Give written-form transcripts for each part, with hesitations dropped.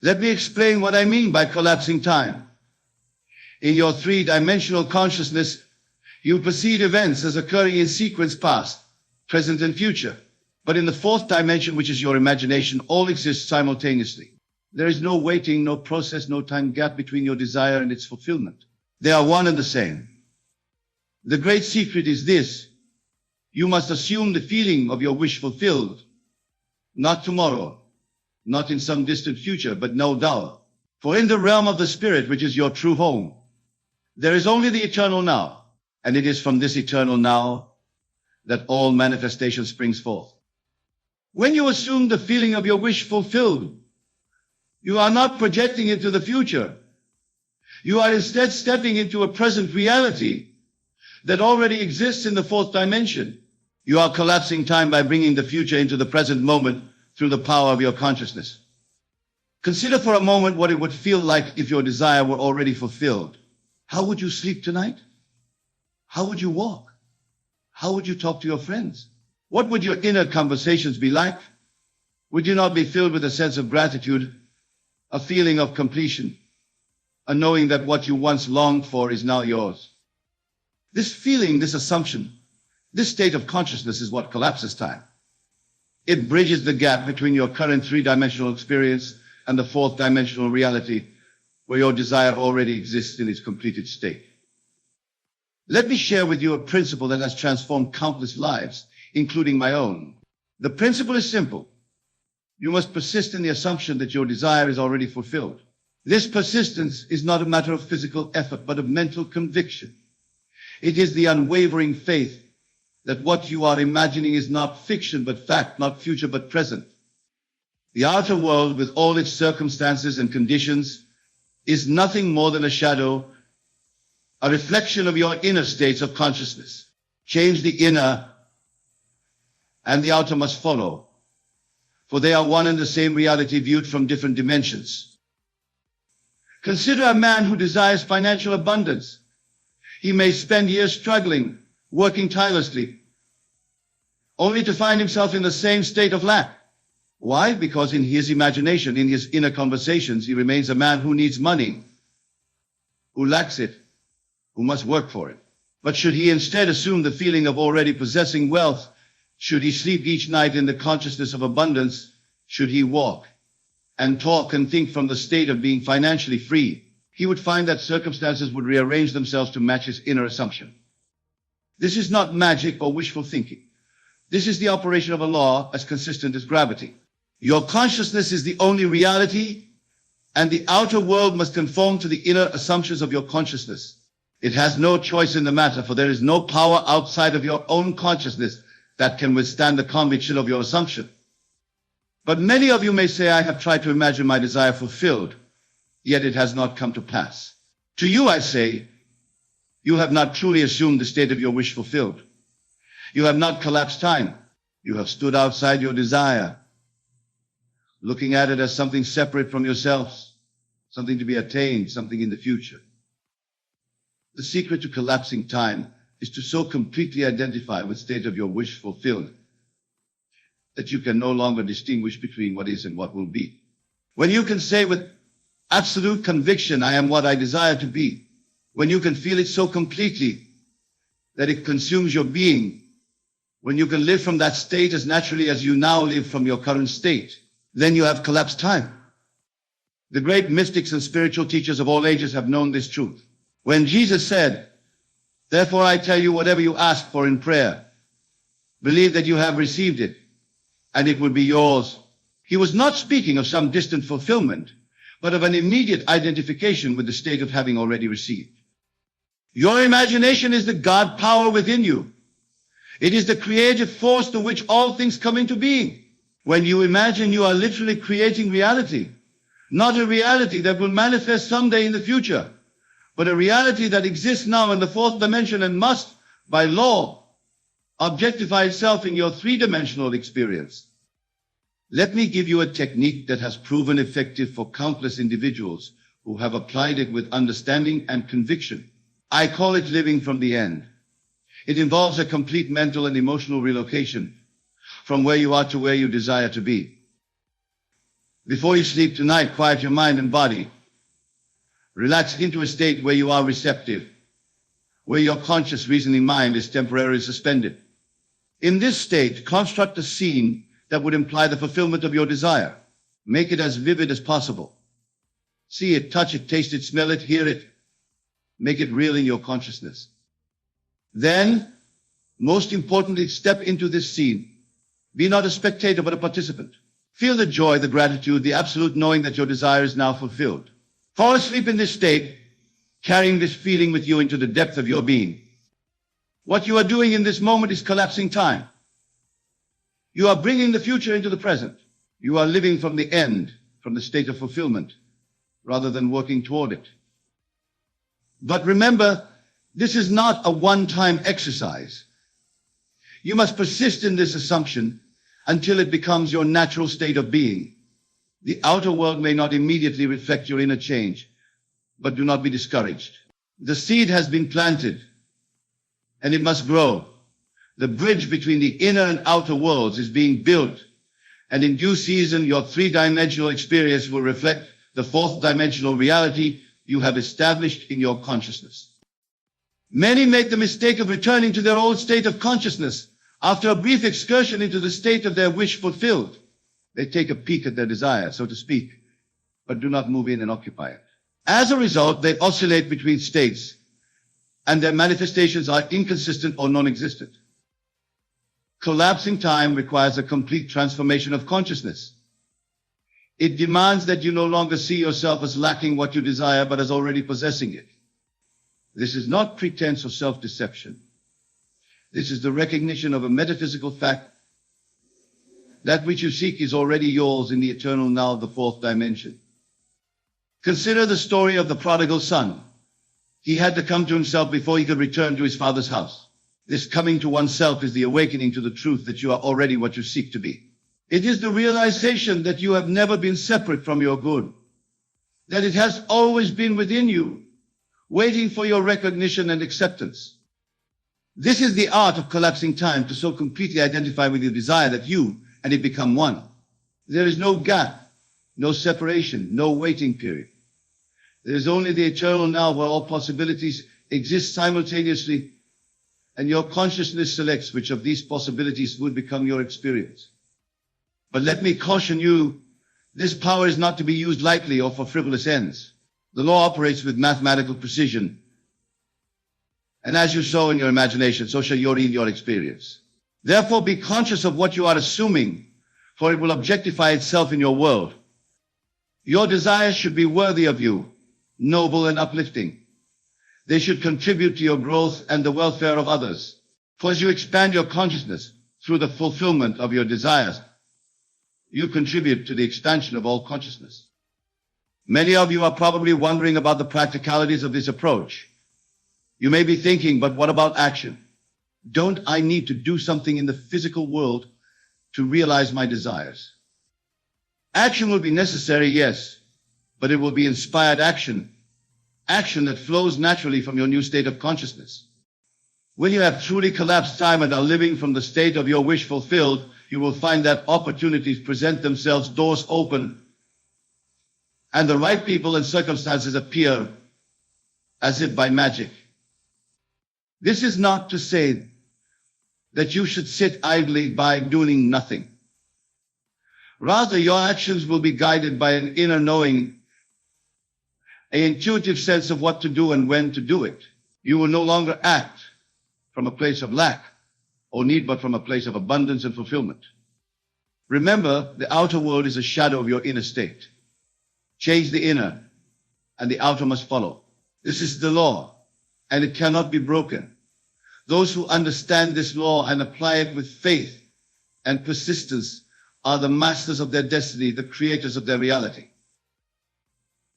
Let me explain what I mean by collapsing time. In your three-dimensional consciousness, you perceive events as occurring in sequence past, present, and future. But in the fourth dimension, which is your imagination, all exists simultaneously. There is no waiting, no process, no time gap between your desire and its fulfillment. They are one and the same. The great secret is this: you must assume the feeling of your wish fulfilled, not tomorrow, not in some distant future, but no doubt. For in the realm of the spirit, which is your true home, there is only the eternal now, and it is from this eternal now that all manifestation springs forth. When you assume the feeling of your wish fulfilled, you are not projecting into the future. You are instead stepping into a present reality that already exists in the fourth dimension. You are collapsing time by bringing the future into the present moment through the power of your consciousness. Consider for a moment what it would feel like if your desire were already fulfilled. How would you sleep tonight? How would you walk? How would you talk to your friends? What would your inner conversations be like? Would you not be filled with a sense of gratitude, a feeling of completion, a knowing that what you once longed for is now yours? This feeling, this assumption, this state of consciousness is what collapses time. It bridges the gap between your current three-dimensional experience and the fourth-dimensional reality where your desire already exists in its completed state. Let me share with you a principle that has transformed countless lives, including my own. The principle is simple. You must persist in the assumption that your desire is already fulfilled. This persistence is not a matter of physical effort, but of mental conviction. It is the unwavering faith that what you are imagining is not fiction but fact, not future but present. The outer world, with all its circumstances and conditions, is nothing more than a shadow, a reflection of your inner states of consciousness. Change the inner, and the outer must follow, for they are one and the same reality viewed from different dimensions. Consider a man who desires financial abundance. He may spend years struggling, working tirelessly, only to find himself in the same state of lack. Why? Because in his imagination, in his inner conversations, he remains a man who needs money, who lacks it, who must work for it. But should he instead assume the feeling of already possessing wealth, should he sleep each night in the consciousness of abundance, should he walk and talk and think from the state of being financially free, he would find that circumstances would rearrange themselves to match his inner assumption. This is not magic or wishful thinking. This is the operation of a law as consistent as gravity. Your consciousness is the only reality, and the outer world must conform to the inner assumptions of your consciousness. It has no choice in the matter, for there is no power outside of your own consciousness that can withstand the conviction of your assumption. But many of you may say, I have tried to imagine my desire fulfilled, yet it has not come to pass. To you I say, you have not truly assumed the state of your wish fulfilled. You have not collapsed time. You have stood outside your desire, looking at it as something separate from yourselves, something to be attained, something in the future. The secret to collapsing time is to so completely identify with the state of your wish fulfilled that you can no longer distinguish between what is and what will be. When you can say with absolute conviction, I am what I desire to be, when you can feel it so completely that it consumes your being, when you can live from that state as naturally as you now live from your current state, then you have collapsed time. The great mystics and spiritual teachers of all ages have known this truth. When Jesus said, therefore I tell you, whatever you ask for in prayer, believe that you have received it, and it will be yours. He was not speaking of some distant fulfillment, but of an immediate identification with the state of having already received. Your imagination is the God power within you. It is the creative force to which all things come into being. When you imagine, you are literally creating reality, not a reality that will manifest someday in the future, but a reality that exists now in the fourth dimension and must, by law, objectify itself in your three-dimensional experience. Let me give you a technique that has proven effective for countless individuals who have applied it with understanding and conviction. I call it living from the end. It involves a complete mental and emotional relocation from where you are to where you desire to be. Before you sleep tonight, quiet your mind and body. Relax into a state where you are receptive, where your conscious reasoning mind is temporarily suspended. In this state, construct a scene that would imply the fulfillment of your desire. Make it as vivid as possible. See it, touch it, taste it, smell it, hear it. Make it real in your consciousness. Then, most importantly, step into this scene. Be not a spectator, but a participant. Feel the joy, the gratitude, the absolute knowing that your desire is now fulfilled. Fall asleep in this state, carrying this feeling with you into the depth of your being. What you are doing in this moment is collapsing time. You are bringing the future into the present. You are living from the end, from the state of fulfillment, rather than working toward it. But remember, this is not a one-time exercise. You must persist in this assumption until it becomes your natural state of being. The outer world may not immediately reflect your inner change, but do not be discouraged. The seed has been planted, and it must grow. The bridge between the inner and outer worlds is being built, and in due season, your three-dimensional experience will reflect the fourth-dimensional reality you have established in your consciousness. Many make the mistake of returning to their old state of consciousness after a brief excursion into the state of their wish fulfilled. They take a peek at their desire, so to speak, but do not move in and occupy it. As a result, they oscillate between states, and their manifestations are inconsistent or non-existent. Collapsing time requires a complete transformation of consciousness. It demands that you no longer see yourself as lacking what you desire, but as already possessing it. This is not pretense or self-deception. This is the recognition of a metaphysical fact. That which you seek is already yours in the eternal now of the fourth dimension. Consider the story of the prodigal son. He had to come to himself before he could return to his father's house. This coming to oneself is the awakening to the truth that you are already what you seek to be. It is the realization that you have never been separate from your good, that it has always been within you, waiting for your recognition and acceptance. This is the art of collapsing time, to so completely identify with your desire that you and it become one. There is no gap, no separation, no waiting period. There is only the eternal now where all possibilities exist simultaneously, and your consciousness selects which of these possibilities would become your experience. But let me caution you, this power is not to be used lightly or for frivolous ends. The law operates with mathematical precision. And as you sow in your imagination, so shall you read your experience. Therefore, be conscious of what you are assuming, for it will objectify itself in your world. Your desires should be worthy of you, noble and uplifting. They should contribute to your growth and the welfare of others. For as you expand your consciousness through the fulfillment of your desires, you contribute to the expansion of all consciousness. Many of you are probably wondering about the practicalities of this approach. You may be thinking, but what about action? Don't I need to do something in the physical world to realize my desires? Action will be necessary, yes, but it will be inspired action, action that flows naturally from your new state of consciousness. When you have truly collapsed time and are living from the state of your wish fulfilled, you will find that opportunities present themselves, doors open, and the right people and circumstances appear as if by magic. This is not to say that you should sit idly by doing nothing. Rather, your actions will be guided by an inner knowing, an intuitive sense of what to do and when to do it. You will no longer act from a place of lack or need, but from a place of abundance and fulfillment. Remember, the outer world is a shadow of your inner state. Change the inner, and the outer must follow. This is the law, and it cannot be broken. Those who understand this law and apply it with faith and persistence are the masters of their destiny, the creators of their reality.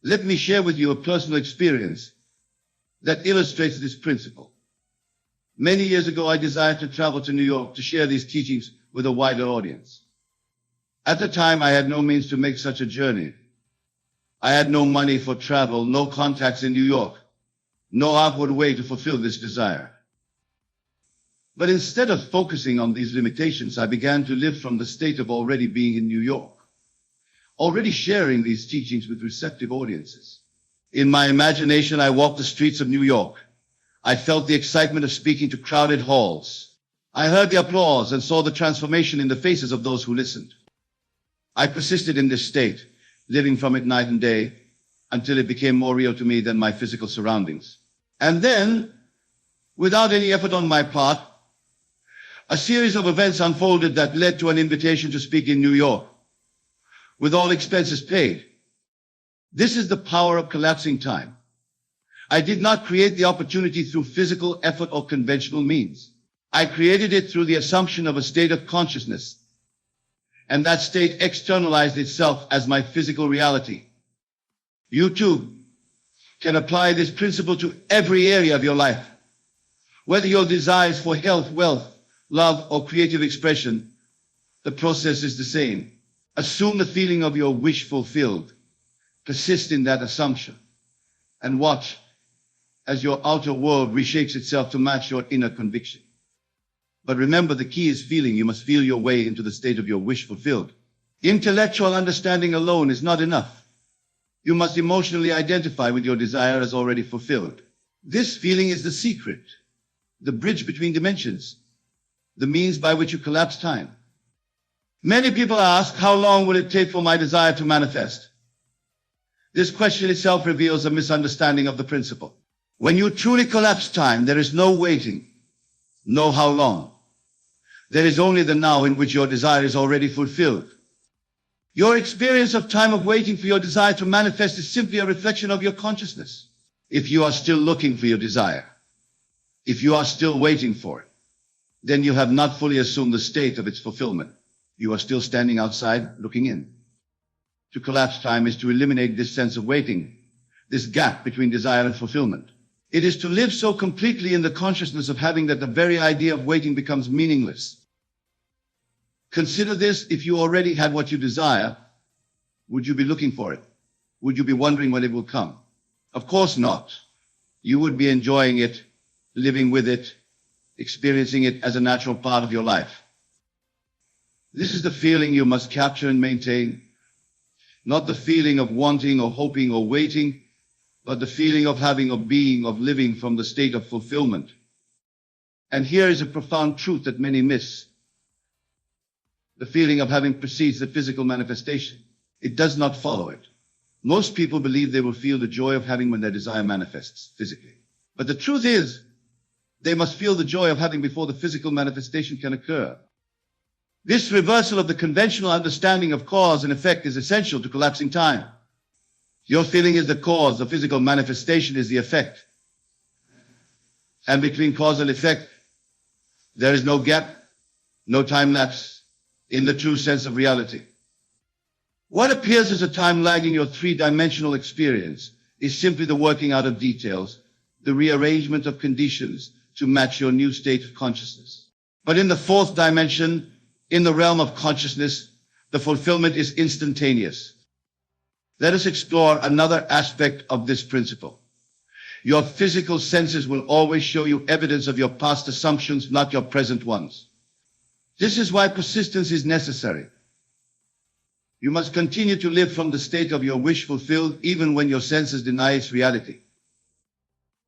Let me share with you a personal experience that illustrates this principle. Many years ago, I desired to travel to New York to share these teachings with a wider audience. At the time, I had no means to make such a journey. I had no money for travel, no contacts in New York, no outward way to fulfill this desire. But instead of focusing on these limitations, I began to live from the state of already being in New York. already sharing these teachings with receptive audiences. In my imagination, I walked the streets of New York. I felt the excitement of speaking to crowded halls. I heard the applause and saw the transformation in the faces of those who listened. I persisted in this state, living from it night and day, until it became more real to me than my physical surroundings. And then, without any effort on my part, a series of events unfolded that led to an invitation to speak in New York, with all expenses paid. This is the power of collapsing time. I did not create the opportunity through physical effort or conventional means. I created it through the assumption of a state of consciousness, and that state externalized itself as my physical reality. You too can apply this principle to every area of your life. Whether your desires for health, wealth, love, or creative expression, the process is the same. Assume the feeling of your wish fulfilled. Persist in that assumption, and watch as your outer world reshapes itself to match your inner conviction. But remember, the key is feeling. You must feel your way into the state of your wish fulfilled. Intellectual understanding alone is not enough. You must emotionally identify with your desire as already fulfilled. This feeling is the secret, the bridge between dimensions, the means by which you collapse time. Many people ask, how long will it take for my desire to manifest? This question itself reveals a misunderstanding of the principle. When you truly collapse time, there is no waiting, no how long. There is only the now in which your desire is already fulfilled. Your experience of time of waiting for your desire to manifest is simply a reflection of your consciousness. If you are still looking for your desire, if you are still waiting for it, then you have not fully assumed the state of its fulfillment. You are still standing outside looking in. To collapse time is to eliminate this sense of waiting, this gap between desire and fulfillment. It is to live so completely in the consciousness of having that the very idea of waiting becomes meaningless. Consider this: if you already had what you desire, would you be looking for it? Would you be wondering when it will come? Of course not. You would be enjoying it, living with it, experiencing it as a natural part of your life. This is the feeling you must capture and maintain, not the feeling of wanting or hoping or waiting, but the feeling of having, of being, of living from the state of fulfillment. And here is a profound truth that many miss. The feeling of having precedes the physical manifestation. It does not follow it. Most people believe they will feel the joy of having when their desire manifests physically. But the truth is, they must feel the joy of having before the physical manifestation can occur. This reversal of the conventional understanding of cause and effect is essential to collapsing time. Your feeling is the cause, the physical manifestation is the effect. And between cause and effect, there is no gap, no time lapse in the true sense of reality. What appears as a time lag in your three-dimensional experience is simply the working out of details, the rearrangement of conditions to match your new state of consciousness. But in the fourth dimension, in the realm of consciousness, the fulfillment is instantaneous. Let us explore another aspect of this principle. Your physical senses will always show you evidence of your past assumptions, not your present ones. This is why persistence is necessary. You must continue to live from the state of your wish fulfilled, even when your senses deny its reality.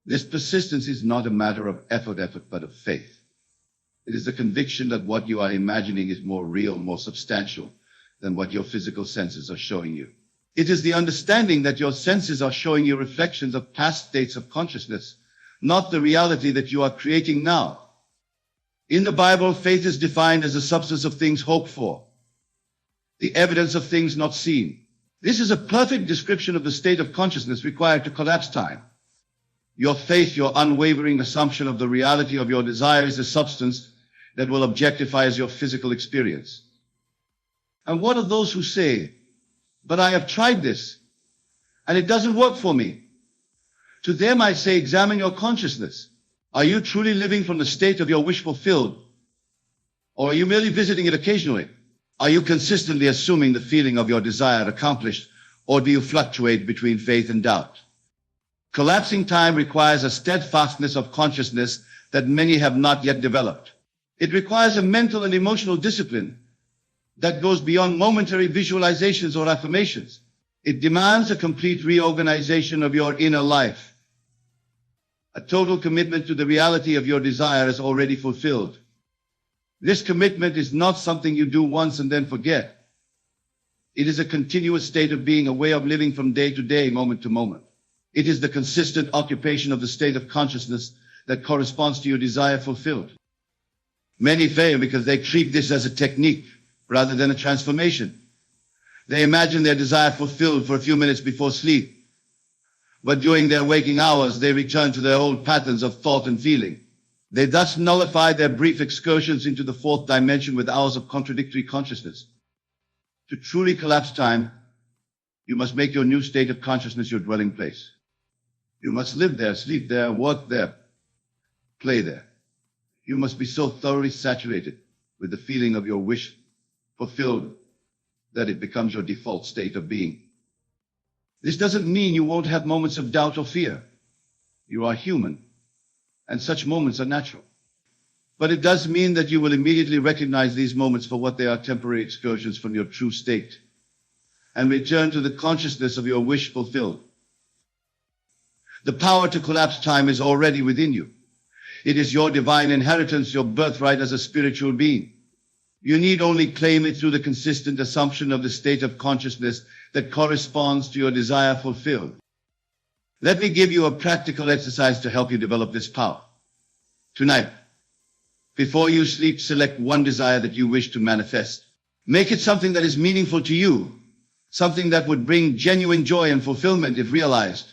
This persistence is not a matter of effort, but of faith. It is the conviction that what you are imagining is more real, more substantial than what your physical senses are showing you. It is the understanding that your senses are showing you reflections of past states of consciousness, not the reality that you are creating now. In the Bible, faith is defined as the substance of things hoped for, the evidence of things not seen. This is a perfect description of the state of consciousness required to collapse time. Your faith, your unwavering assumption of the reality of your desire, is the substance that will objectify as your physical experience. And what of those who say, but I have tried this, and it doesn't work for me? To them I say, examine your consciousness. Are you truly living from the state of your wish fulfilled? Or are you merely visiting it occasionally? Are you consistently assuming the feeling of your desire accomplished, or do you fluctuate between faith and doubt? Collapsing time requires a steadfastness of consciousness that many have not yet developed. It requires a mental and emotional discipline that goes beyond momentary visualizations or affirmations. It demands a complete reorganization of your inner life, a total commitment to the reality of your desire as already fulfilled. This commitment is not something you do once and then forget. It is a continuous state of being, a way of living from day to day, moment to moment. It is the consistent occupation of the state of consciousness that corresponds to your desire fulfilled. Many fail because they treat this as a technique rather than a transformation. They imagine their desire fulfilled for a few minutes before sleep, but during their waking hours, they return to their old patterns of thought and feeling. They thus nullify their brief excursions into the fourth dimension with hours of contradictory consciousness. To truly collapse time, you must make your new state of consciousness your dwelling place. You must live there, sleep there, work there, play there. You must be so thoroughly saturated with the feeling of your wish fulfilled that it becomes your default state of being. This doesn't mean you won't have moments of doubt or fear. You are human, and such moments are natural. But it does mean that you will immediately recognize these moments for what they are: temporary excursions from your true state, and return to the consciousness of your wish fulfilled. The power to collapse time is already within you. It is your divine inheritance, your birthright as a spiritual being. You need only claim it through the consistent assumption of the state of consciousness that corresponds to your desire fulfilled. Let me give you a practical exercise to help you develop this power. Tonight, before you sleep, select one desire that you wish to manifest. Make it something that is meaningful to you, something that would bring genuine joy and fulfillment if realized.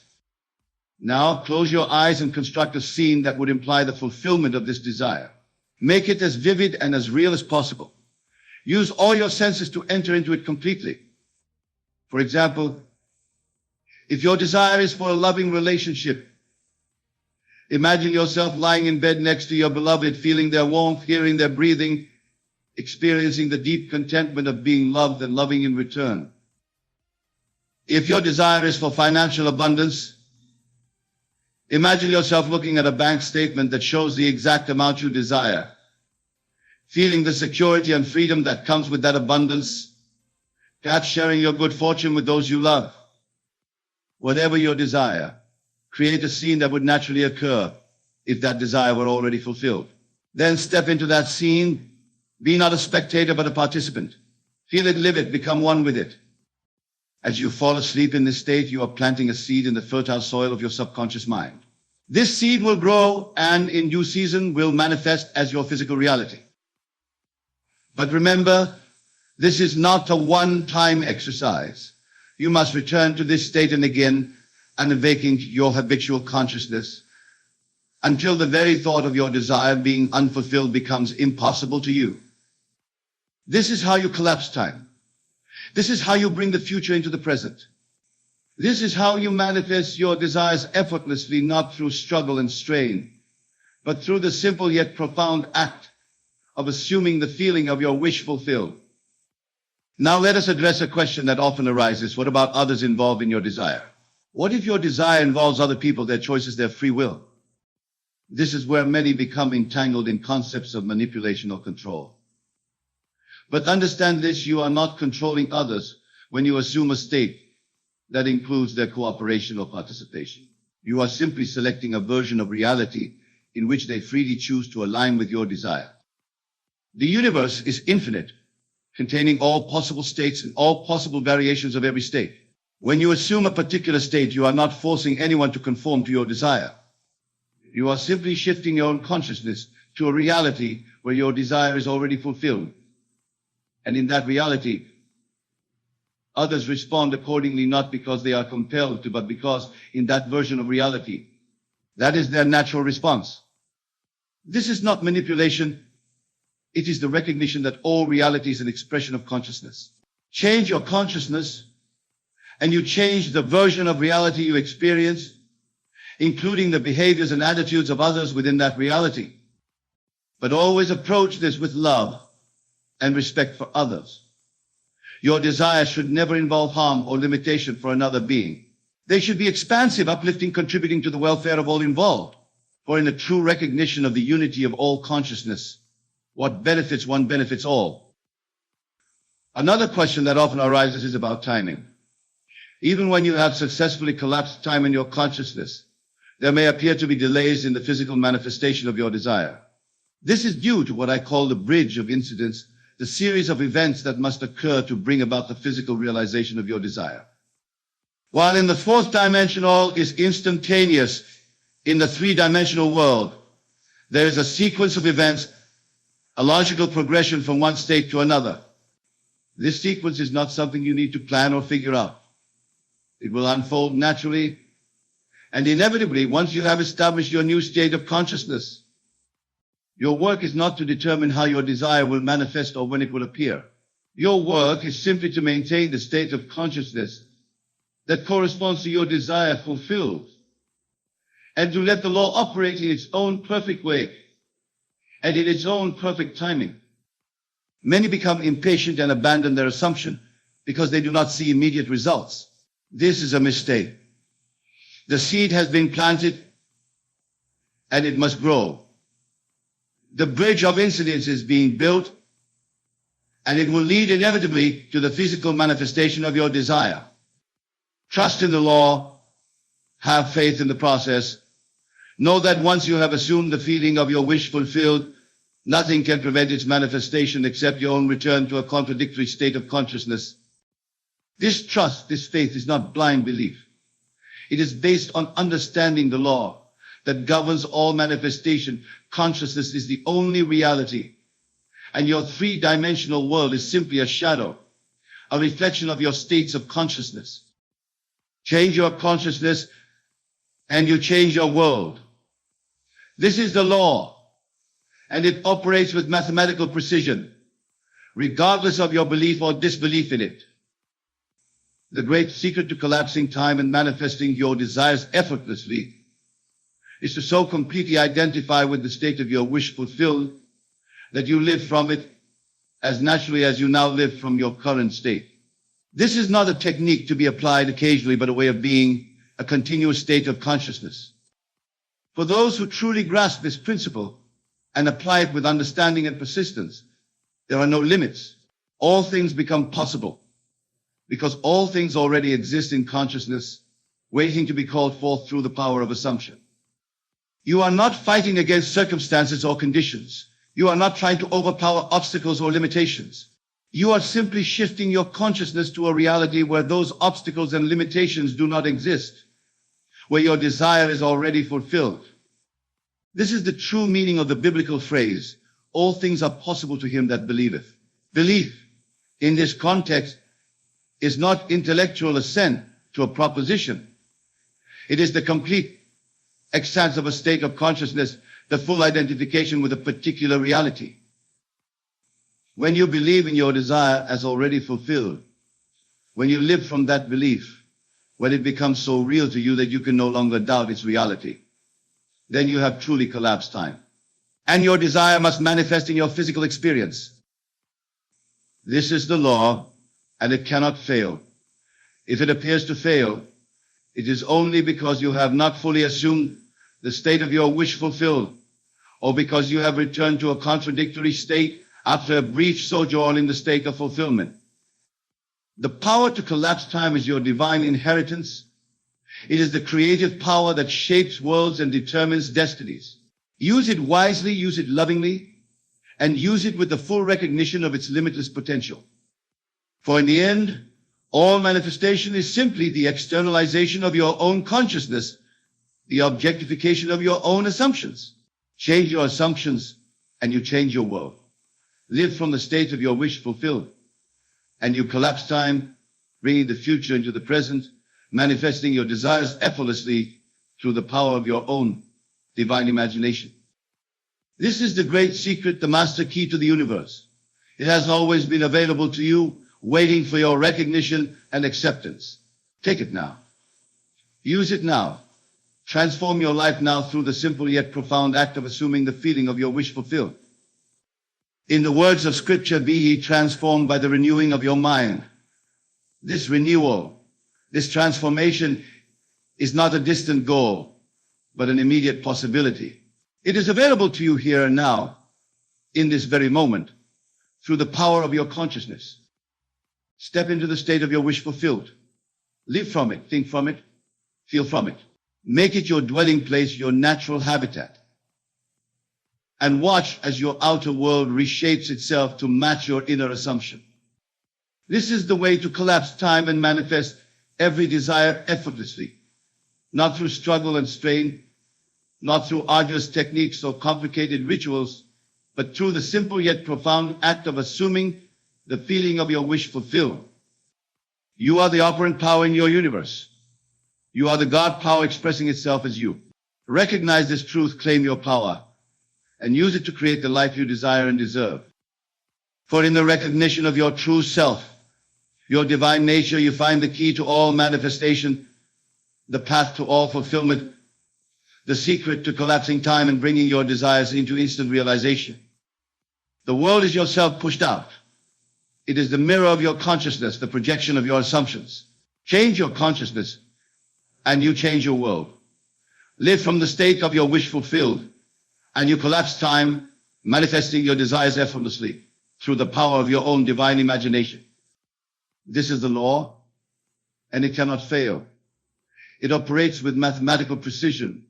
Now, close your eyes and construct a scene that would imply the fulfillment of this desire. Make it as vivid and as real as possible. Use all your senses to enter into it completely. For example, if your desire is for a loving relationship, imagine yourself lying in bed next to your beloved, feeling their warmth, hearing their breathing, experiencing the deep contentment of being loved and loving in return. If your desire is for financial abundance, imagine yourself looking at a bank statement that shows the exact amount you desire, feeling the security and freedom that comes with that abundance, perhaps sharing your good fortune with those you love. Whatever your desire, create a scene that would naturally occur if that desire were already fulfilled. Then step into that scene. Be not a spectator, but a participant. Feel it, live it, become one with it. As you fall asleep in this state, you are planting a seed in the fertile soil of your subconscious mind. This seed will grow and in due season will manifest as your physical reality. But remember, this is not a one-time exercise. You must return to this state and again, and awaken your habitual consciousness until the very thought of your desire being unfulfilled becomes impossible to you. This is how you collapse time. This is how you bring the future into the present. This is how you manifest your desires effortlessly, not through struggle and strain, but through the simple yet profound act of assuming the feeling of your wish fulfilled. Now let us address a question that often arises. What about others involved in your desire? What if your desire involves other people, their choices, their free will? This is where many become entangled in concepts of manipulation or control. But understand this: you are not controlling others when you assume a state that includes their cooperation or participation. You are simply selecting a version of reality in which they freely choose to align with your desire. The universe is infinite, containing all possible states and all possible variations of every state. When you assume a particular state, you are not forcing anyone to conform to your desire. You are simply shifting your own consciousness to a reality where your desire is already fulfilled. And in that reality, others respond accordingly, not because they are compelled to, but because in that version of reality, that is their natural response. This is not manipulation. It is the recognition that all reality is an expression of consciousness. Change your consciousness, and you change the version of reality you experience, including the behaviors and attitudes of others within that reality. But always approach this with love and respect for others. Your desire should never involve harm or limitation for another being. They should be expansive, uplifting, contributing to the welfare of all involved. For in the true recognition of the unity of all consciousness, what benefits one benefits all. Another question that often arises is about timing. Even when you have successfully collapsed time in your consciousness, there may appear to be delays in the physical manifestation of your desire. This is due to what I call the bridge of incidents, the series of events that must occur to bring about the physical realization of your desire. While in the fourth dimension all is instantaneous, in the three-dimensional world, there is a sequence of events, a logical progression from one state to another. This sequence is not something you need to plan or figure out. It will unfold naturally and inevitably once you have established your new state of consciousness. Your work is not to determine how your desire will manifest or when it will appear. Your work is simply to maintain the state of consciousness that corresponds to your desire fulfilled, and to let the law operate in its own perfect way and in its own perfect timing. Many become impatient and abandon their assumption because they do not see immediate results. This is a mistake. The seed has been planted and it must grow. The bridge of incidents is being built and it will lead inevitably to the physical manifestation of your desire. Trust in the law, have faith in the process. Know that once you have assumed the feeling of your wish fulfilled, nothing can prevent its manifestation except your own return to a contradictory state of consciousness. This trust, this faith is not blind belief. It is based on understanding the law that governs all manifestation. Consciousness is the only reality, and your three-dimensional world is simply a shadow, a reflection of your states of consciousness. Change your consciousness and you change your world. This is the law, and it operates with mathematical precision, regardless of your belief or disbelief in it. The great secret to collapsing time and manifesting your desires effortlessly is to so completely identify with the state of your wish fulfilled that you live from it as naturally as you now live from your current state. This is not a technique to be applied occasionally, but a way of being, a continuous state of consciousness. For those who truly grasp this principle and apply it with understanding and persistence, there are no limits. All things become possible because all things already exist in consciousness, waiting to be called forth through the power of assumption. You are not fighting against circumstances or conditions. You are not trying to overpower obstacles or limitations. You are simply shifting your consciousness to a reality where those obstacles and limitations do not exist, where your desire is already fulfilled. This is the true meaning of the biblical phrase, all things are possible to him that believeth. Belief, in this context, is not intellectual assent to a proposition. It is the complete acceptance of a state of consciousness, the full identification with a particular reality. When you believe in your desire as already fulfilled, when you live from that belief, when it becomes so real to you that you can no longer doubt its reality, then you have truly collapsed time. And your desire must manifest in your physical experience. This is the law, and it cannot fail. If it appears to fail, it is only because you have not fully assumed the state of your wish fulfilled, or because you have returned to a contradictory state after a brief sojourn in the state of fulfillment. The power to collapse time is your divine inheritance. It is the creative power that shapes worlds and determines destinies. Use it wisely, use it lovingly, and use it with the full recognition of its limitless potential. For in the end, all manifestation is simply the externalization of your own consciousness, the objectification of your own assumptions. Change your assumptions and you change your world. Live from the state of your wish fulfilled, and you collapse time, bringing the future into the present, manifesting your desires effortlessly through the power of your own divine imagination. This is the great secret, the master key to the universe. It has always been available to you, waiting for your recognition and acceptance. Take it now. Use it now. Transform your life now through the simple yet profound act of assuming the feeling of your wish fulfilled. In the words of Scripture, be ye transformed by the renewing of your mind. This renewal, this transformation is not a distant goal, but an immediate possibility. It is available to you here and now, in this very moment, through the power of your consciousness. Step into the state of your wish fulfilled. Live from it, think from it, feel from it. Make it your dwelling place, your natural habitat. And watch as your outer world reshapes itself to match your inner assumption. This is the way to collapse time and manifest every desire effortlessly. Not through struggle and strain, not through arduous techniques or complicated rituals, but through the simple yet profound act of assuming the feeling of your wish fulfilled. You are the operant power in your universe. You are the God power expressing itself as you. Recognize this truth, claim your power, and use it to create the life you desire and deserve. For in the recognition of your true self, your divine nature, you find the key to all manifestation, the path to all fulfillment, the secret to collapsing time and bringing your desires into instant realization. The world is yourself pushed out. It is the mirror of your consciousness, the projection of your assumptions. Change your consciousness, and you change your world. Live from the state of your wish fulfilled, and you collapse time, manifesting your desires effortlessly through the power of your own divine imagination. This is the law, and it cannot fail. It operates with mathematical precision,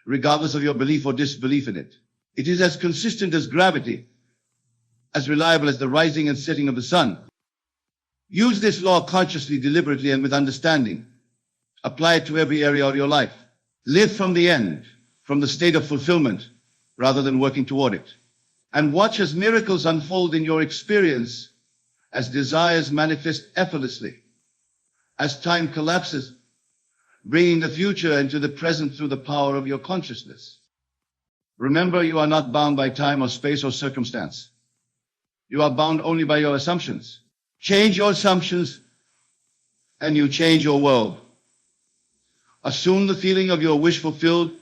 regardless of your belief or disbelief in it. It is as consistent as gravity, as reliable as the rising and setting of the sun. Use this law consciously, deliberately, and with understanding. Apply it to every area of your life. Live from the end, from the state of fulfillment, rather than working toward it. And watch as miracles unfold in your experience, as desires manifest effortlessly, as time collapses, bringing the future into the present through the power of your consciousness. Remember, you are not bound by time or space or circumstance. You are bound only by your assumptions. Change your assumptions, and you change your world. Assume the feeling of your wish fulfilled,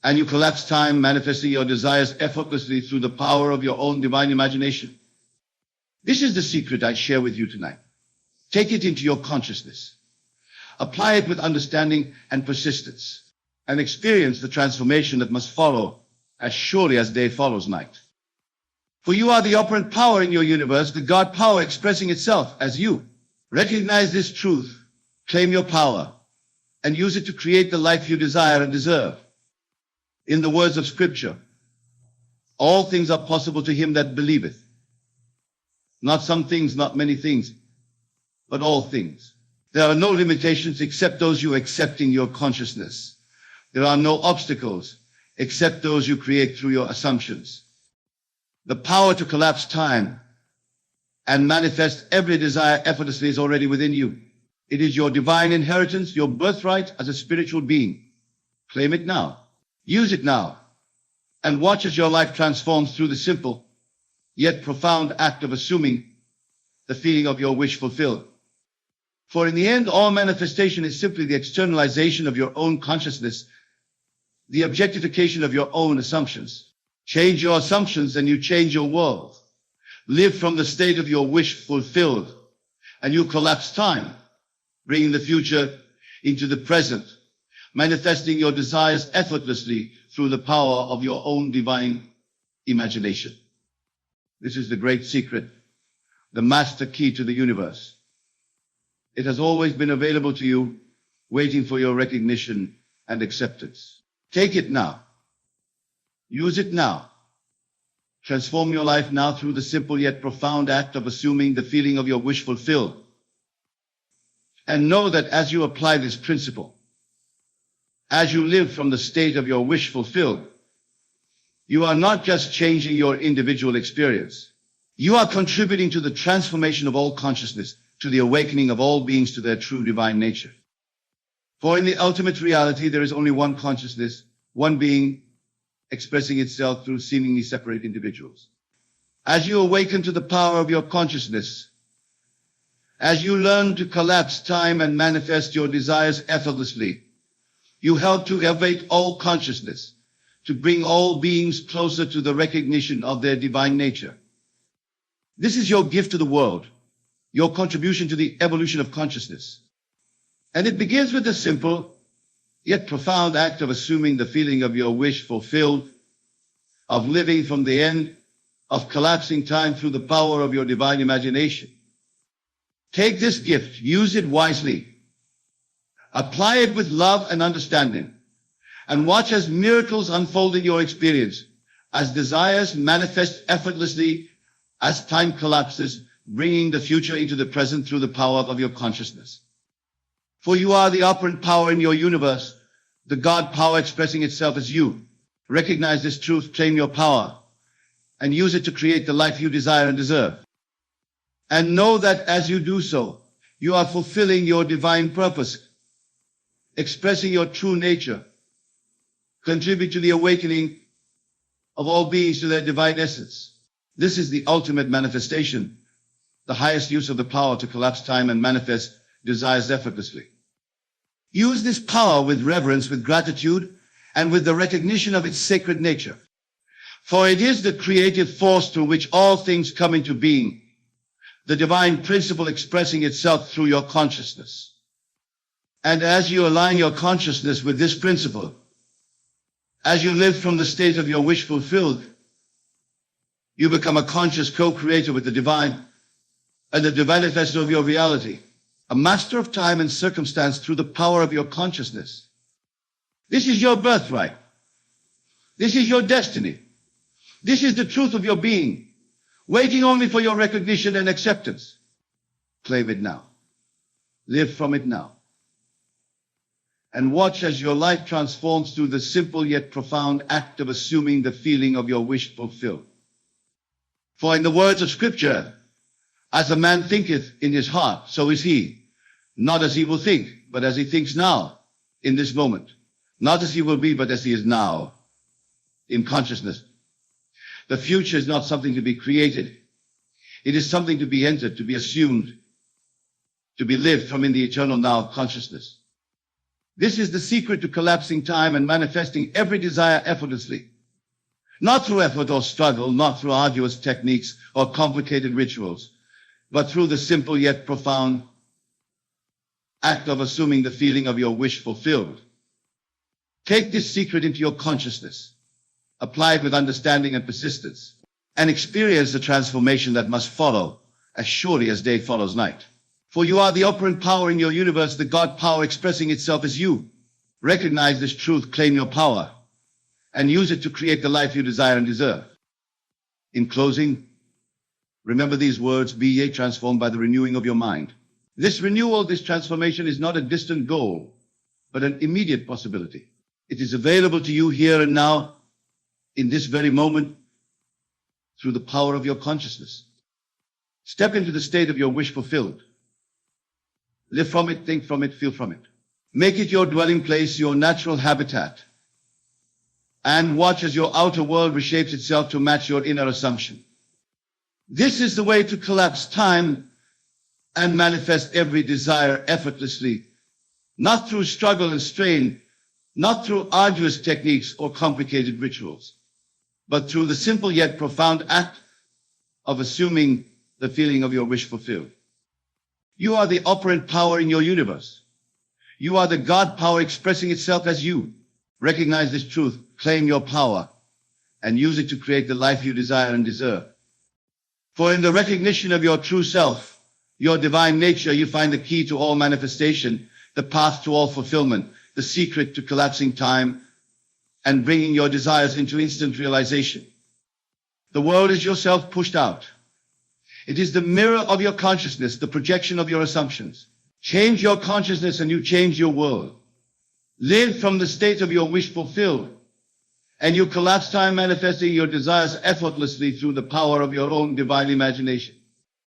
and you collapse time, manifesting your desires effortlessly through the power of your own divine imagination. This is the secret I share with you tonight. Take it into your consciousness. Apply it with understanding and persistence, and experience the transformation that must follow as surely as day follows night. For you are the operant power in your universe, the God power expressing itself as you. Recognize this truth, claim your power, and use it to create the life you desire and deserve. In the words of Scripture, all things are possible to him that believeth. Not some things, not many things, but all things. There are no limitations except those you accept in your consciousness. There are no obstacles except those you create through your assumptions. The power to collapse time and manifest every desire effortlessly is already within you. It is your divine inheritance, your birthright as a spiritual being. Claim it now. Use it now. And watch as your life transforms through the simple, yet profound act of assuming the feeling of your wish fulfilled. For in the end, all manifestation is simply the externalization of your own consciousness, the objectification of your own assumptions. Change your assumptions and you change your world. Live from the state of your wish fulfilled, and you collapse time, bringing the future into the present, manifesting your desires effortlessly through the power of your own divine imagination. This is the great secret, the master key to the universe. It has always been available to you, waiting for your recognition and acceptance. Take it now. Use it now. Transform your life now through the simple yet profound act of assuming the feeling of your wish fulfilled. And know that as you apply this principle, as you live from the state of your wish fulfilled, you are not just changing your individual experience. You are contributing to the transformation of all consciousness, to the awakening of all beings to their true divine nature. For in the ultimate reality, there is only one consciousness, one being, expressing itself through seemingly separate individuals. As you awaken to the power of your consciousness, as you learn to collapse time and manifest your desires effortlessly, you help to elevate all consciousness, to bring all beings closer to the recognition of their divine nature. This is your gift to the world, your contribution to the evolution of consciousness. And it begins with the simple, yet profound act of assuming the feeling of your wish fulfilled, of living from the end, of collapsing time through the power of your divine imagination. Take this gift, use it wisely. Apply it with love and understanding, and watch as miracles unfold in your experience, as desires manifest effortlessly, as time collapses, bringing the future into the present through the power of your consciousness. For you are the operant power in your universe, the God power expressing itself as you. Recognize this truth, claim your power, and use it to create the life you desire and deserve. And know that as you do so, you are fulfilling your divine purpose, expressing your true nature, contribute to the awakening of all beings to their divine essence. This is the ultimate manifestation, the highest use of the power to collapse time and manifest desires effortlessly. Use this power with reverence, with gratitude, and with the recognition of its sacred nature. For it is the creative force through which all things come into being, the divine principle expressing itself through your consciousness. And as you align your consciousness with this principle, as you live from the state of your wish fulfilled, you become a conscious co-creator with the divine and the divine manifesto of your reality, a master of time and circumstance through the power of your consciousness. This is your birthright. This is your destiny. This is the truth of your being, waiting only for your recognition and acceptance. Claim it now. Live from it now. And watch as your life transforms through the simple yet profound act of assuming the feeling of your wish fulfilled. For in the words of Scripture, as a man thinketh in his heart, so is he. Not as he will think, but as he thinks now, in this moment. Not as he will be, but as he is now, in consciousness. The future is not something to be created. It is something to be entered, to be assumed, to be lived from in the eternal now of consciousness. This is the secret to collapsing time and manifesting every desire effortlessly. Not through effort or struggle, not through arduous techniques or complicated rituals, but through the simple yet profound act of assuming the feeling of your wish fulfilled. Take this secret into your consciousness, apply it with understanding and persistence, and experience the transformation that must follow as surely as day follows night. For you are the operant power in your universe, the God power expressing itself as you. Recognize this truth, claim your power, and use it to create the life you desire and deserve. In closing, remember these words, be ye transformed by the renewing of your mind. This renewal, this transformation is not a distant goal, but an immediate possibility. It is available to you here and now, in this very moment, through the power of your consciousness. Step into the state of your wish fulfilled. Live from it, think from it, feel from it. Make it your dwelling place, your natural habitat. And watch as your outer world reshapes itself to match your inner assumption. This is the way to collapse time and manifest every desire effortlessly, not through struggle and strain, not through arduous techniques or complicated rituals, but through the simple yet profound act of assuming the feeling of your wish fulfilled. You are the operant power in your universe. You are the God power expressing itself as you. Recognize this truth, claim your power, and use it to create the life you desire and deserve. For in the recognition of your true self, your divine nature, you find the key to all manifestation, the path to all fulfillment, the secret to collapsing time and bringing your desires into instant realization. The world is yourself pushed out. It is the mirror of your consciousness, the projection of your assumptions. Change your consciousness and you change your world. Live from the state of your wish fulfilled, and you collapse time manifesting your desires effortlessly through the power of your own divine imagination.